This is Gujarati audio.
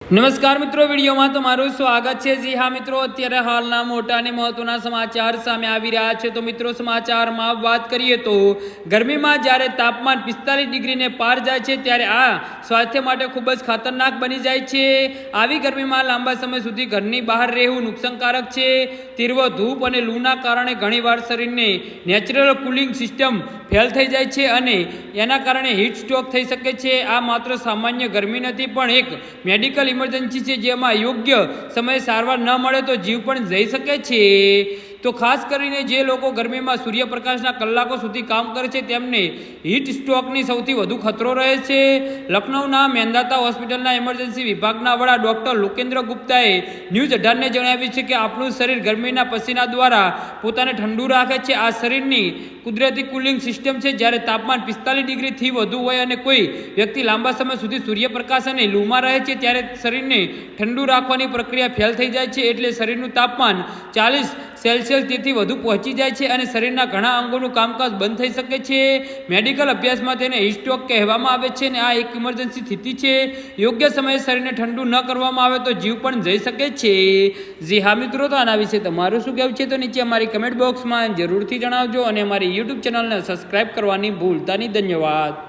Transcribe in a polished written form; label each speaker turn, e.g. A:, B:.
A: નમસ્કાર મિત્રો, વિડીયોમાં તમારું સ્વાગત છે। જી હા મિત્રો, અત્યારે હાલના મોટા અને મહત્વના સમાચાર સામે આવી રહ્યા છે। તો મિત્રો, સમાચારમાં વાત કરીએ તો ગરમીમાં જ્યારે તાપમાન 45 ડિગ્રીને પાર જાય છે ત્યારે આ સ્વાસ્થ્ય માટે ખૂબ જ ખતરનાક બની જાય છે। આવી ગરમીમાં લાંબા સમય સુધી ઘરની બહાર રહેવું નુકસાનકારક છે। તીવ્ર ધૂપ અને લૂના કારણે ઘણીવાર શરીરને નેચરલ કુલિંગ સિસ્ટમ ફેલ થઈ જાય છે અને એના કારણે હીટ સ્ટ્રોક થઈ શકે છે। આ માત્ર સામાન્ય ગરમી નથી પણ એક મેડિકલ ઇમરજન્સી છે, જેમાં યોગ્ય સમયે સારવાર ન મળે તો જીવ પણ જઈ શકે છે। તો ખાસ કરીને જે લોકો ગરમીમાં સૂર્યપ્રકાશના કલાકો સુધી કામ કરે છે તેમને હીટ સ્ટ્રોકની સૌથી વધુ ખતરો રહે છે। લખનૌના મેદાંતા હોસ્પિટલના ઇમરજન્સી વિભાગના વડા ડોક્ટર લોકેન્દ્ર ગુપ્તાએ ન્યૂઝ 18ને જણાવ્યું છે કે આપણું શરીર ગરમીના પસીના દ્વારા પોતાને ઠંડુ રાખે છે। આ શરીરની કુદરતી કુલિંગ સિસ્ટમ છે। જ્યારે તાપમાન 45 ડિગ્રીથી વધુ હોય અને કોઈ વ્યક્તિ લાંબા સમય સુધી સૂર્યપ્રકાશ અને લૂમાં રહે છે ત્યારે શરીરને ઠંડુ રાખવાની પ્રક્રિયા ફેલ થઈ જાય છે, એટલે શરીરનું તાપમાન 40 સેલ્સિયસ તેથી વધુ પહોંચી જાય છે અને શરીરના ઘણા અંગોનું કામકાજ બંધ થઈ શકે છે। મેડિકલ અભ્યાસમાં તેને હીટ સ્ટ્રોક કહેવામાં આવે છે અને આ એક ઇમરજન્સી સ્થિતિ છે। યોગ્ય સમયે શરીરને ઠંડુ ન કરવામાં આવે તો જીવ પણ જઈ શકે છે। જી હા મિત્રો, તો આના વિશે તમારું શું કહેવું છે તો નીચે અમારી કમેન્ટ બોક્સમાં જરૂરથી જણાવજો અને અમારી યુટ્યુબ ચેનલને સબસ્ક્રાઈબ કરવાની ભૂલતા નહીં। ધન્યવાદ।